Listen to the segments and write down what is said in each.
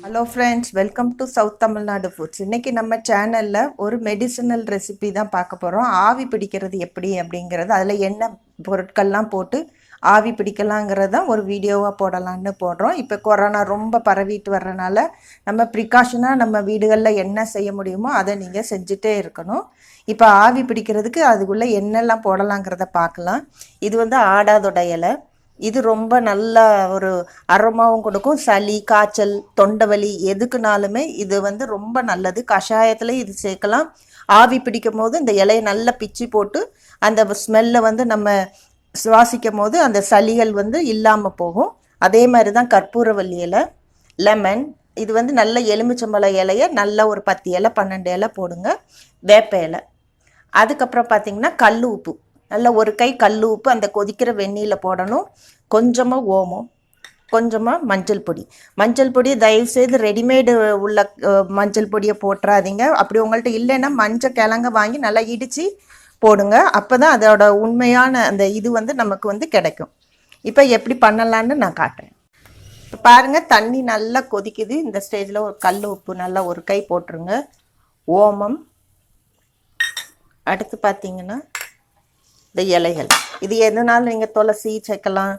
Hello friends, welcome to south Tamil Nadu foods. இன்றைக்கி நம்ம சேனலில் ஒரு மெடிசினல் ரெசிபி தான் பார்க்க போகிறோம். ஆவி பிடிக்கிறது எப்படி அப்படிங்கிறது, அதில் என்ன பொருட்கள்லாம் போட்டு ஆவி பிடிக்கலாங்கிறது தான் ஒரு வீடியோவாக போடலான்னு போடுறோம். இப்போ கொரோனா ரொம்ப பரவிட்டு வர்றதுனால நம்ம ப்ரிகாஷனாக நம்ம வீடுகளில் என்ன செய்ய முடியுமோ அதை நீங்கள் செஞ்சுட்டே இருக்கணும். இப்போ ஆவி பிடிக்கிறதுக்கு அதுக்குள்ளே என்னெல்லாம் போடலாங்கிறத பார்க்கலாம். இது வந்து ஆடாதொட இலை. இது ரொம்ப நல்ல ஒரு அரோமாவும் கொடுக்கும். சளி, காய்ச்சல், தொண்டை வலி எதுக்குனாலுமே இது வந்து ரொம்ப நல்லது. கஷாயத்தில் இது சேர்க்கலாம். ஆவி பிடிக்கும் போது இந்த இலையை நல்லா பிச்சு போட்டு அந்த ஸ்மெல்லை வந்து நம்ம சுவாசிக்கும் போது அந்த சளிகள் வந்து இல்லாமல் போகும். அதே மாதிரி தான் கற்பூரவல்லி இலை, லெமன். இது வந்து நல்ல எலுமிச்சம்பழம் இலையை நல்லா ஒரு 10 இலை 12 இலை போடுங்க. வேப்ப இலை. அதுக்கப்புறம் பார்த்திங்கன்னா கல் உப்பு, நல்ல ஒரு கை கல் உப்பு அந்த கொதிக்கிற வெந்நீரில் போடணும். கொஞ்சமாக ஓமம், கொஞ்சமாக மஞ்சள் பொடி தயவுசெய்து ரெடிமேடு உள்ள மஞ்சள் பொடியை போட்டுறாதீங்க. அப்படி உங்கள்கிட்ட இல்லைன்னா மஞ்சள் கிழங்க வாங்கி நல்லா இடித்து போடுங்க. அப்போ தான் அதோட உண்மையான அந்த இது வந்து நமக்கு வந்து கிடைக்கும். இப்போ எப்படி பண்ணலான்னு நான் காட்டுறேன். இப்போ பாருங்கள், தண்ணி நல்லா கொதிக்குது. இந்த ஸ்டேஜில் ஒரு கல் உப்பு நல்லா ஒரு கை போட்டுருங்க. ஓமம். அடுத்து பார்த்திங்கன்னா இந்த இலைகள். இது எதுனாலும் நீங்கள் துளசி சேர்க்கலாம்.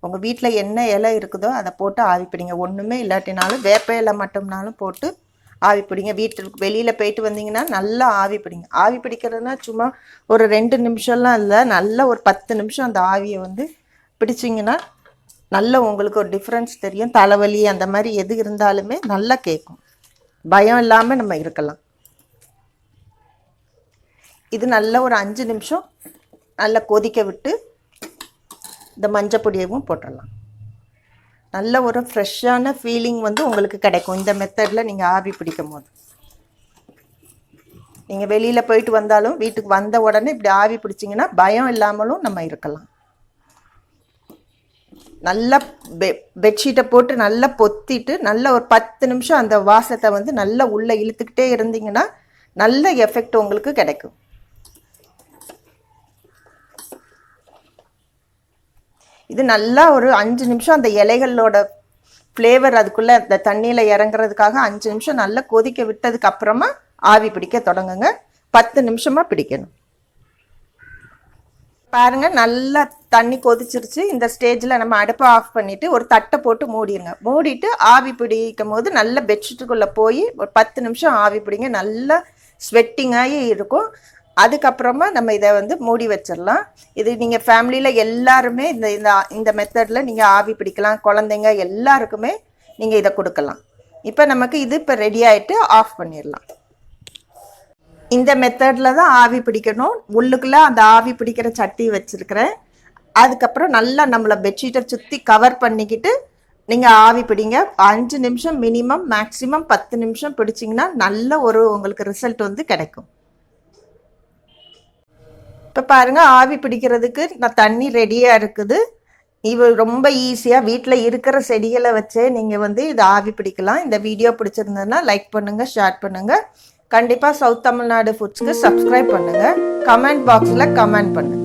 உங்கள் வீட்டில் என்ன இலை இருக்குதோ அதை போட்டு ஆவி பிடிங்க. ஒன்றுமே இல்லாட்டினாலும் வேப்ப இலை மட்டும்னாலும் போட்டு ஆவி பிடிங்க. வீட்டுக்கு வெளியில் போயிட்டு வந்தீங்கன்னா நல்லா ஆவி பிடிங்க. ஆவி பிடிக்கிறதுனா சும்மா ஒரு 2 நிமிஷம்லாம் இல்லை, நல்லா ஒரு 10 நிமிஷம் அந்த ஆவியை வந்து பிடிச்சிங்கன்னா நல்ல உங்களுக்கு ஒரு டிஃப்ரென்ஸ் தெரியும். தலைவலி அந்த மாதிரி எது இருந்தாலுமே நல்லா கேட்கும். பயம் இல்லாமல் நம்ம இருக்கலாம். இது நல்ல ஒரு 5 நிமிஷம் நல்லா கொதிக்க விட்டு இந்த மஞ்சள் பொடியவும் போட்டுடலாம். நல்ல ஒரு ஃப்ரெஷ்ஷான ஃபீலிங் வந்து உங்களுக்கு கிடைக்கும் இந்த மெத்தடில் நீங்கள் ஆவி பிடிக்கும் போது. நீங்கள் வெளியில் போயிட்டு வந்தாலும் வீட்டுக்கு வந்த உடனே இப்படி ஆவி பிடிச்சிங்கன்னா பயம் இல்லாமலும் நம்ம இருக்கலாம். நல்லா பெட்ஷீட்டை போட்டு நல்லா பொத்திட்டு நல்லா ஒரு 10 நிமிஷம் அந்த வாசத்தை வந்து நல்லா உள்ளே இழுத்துக்கிட்டே இருந்தீங்கன்னா நல்ல எஃபெக்ட் உங்களுக்கு கிடைக்கும். இது நல்லா ஒரு 5 நிமிஷம் அந்த இலைகளோட ஃப்ளேவர் அதுக்குள்ளே அந்த தண்ணியில் இறங்குறதுக்காக 5 நிமிஷம் நல்லா கொதிக்க விட்டதுக்கு அப்புறமா ஆவி பிடிக்க தொடங்குங்க. 10 நிமிஷமாக பிடிக்கணும். பாருங்கள், நல்லா தண்ணி கொதிச்சிருச்சு. இந்த ஸ்டேஜில் நம்ம அடுப்பை ஆஃப் பண்ணிவிட்டு ஒரு தட்டை போட்டு மூடிடுங்க. மூடிட்டு ஆவி பிடிக்கும் போது நல்ல பெட்ஷீட்டுக்குள்ளே போய் ஒரு 10 நிமிஷம் ஆவி பிடிங்க. நல்லா ஸ்வெட்டிங்காகி இருக்கும். அதுக்கப்புறமா நம்ம இதை வந்து மூடி வச்சிடலாம். இது நீங்கள் ஃபேமிலியில் எல்லாருமே இந்த இந்த இந்த மெத்தடில் நீங்கள் ஆவி பிடிக்கலாம். குழந்தைங்க எல்லாருக்குமே நீங்கள் இதை கொடுக்கலாம். இப்போ நமக்கு இது இப்போ ரெடி ஆகிட்டு ஆஃப் பண்ணிடலாம். இந்த மெத்தடில் தான் ஆவி பிடிக்கணும். உள்ளுக்குள்ளே அந்த ஆவி பிடிக்கிற சட்டி வச்சுருக்கிறேன். அதுக்கப்புறம் நல்லா நம்மளை பெட்ஷீட்டை சுற்றி கவர் பண்ணிக்கிட்டு நீங்கள் ஆவி பிடிங்க. 5 நிமிஷம் மினிமம், மேக்ஸிமம் 10 நிமிஷம் பிடிச்சிங்கன்னா நல்ல ஒரு உங்களுக்கு ரிசல்ட் வந்து கிடைக்கும். இப்போ பாருங்கள், ஆவி பிடிக்கிறதுக்கு நான் தண்ணி ரெடியாக இருக்குது. இது ரொம்ப ஈஸியாக வீட்டில் இருக்கிற செடிகளை வச்சே நீங்கள் வந்து இதை ஆவி பிடிக்கலாம். இந்த வீடியோ பிடிச்சிருந்ததுன்னா லைக் பண்ணுங்கள், ஷேர் பண்ணுங்கள். கண்டிப்பாக சவுத் தமிழ்நாடு ஃபுட்ஸ்க்கு சப்ஸ்கிரைப் பண்ணுங்கள். கமெண்ட் பாக்ஸில் கமெண்ட் பண்ணுங்கள்.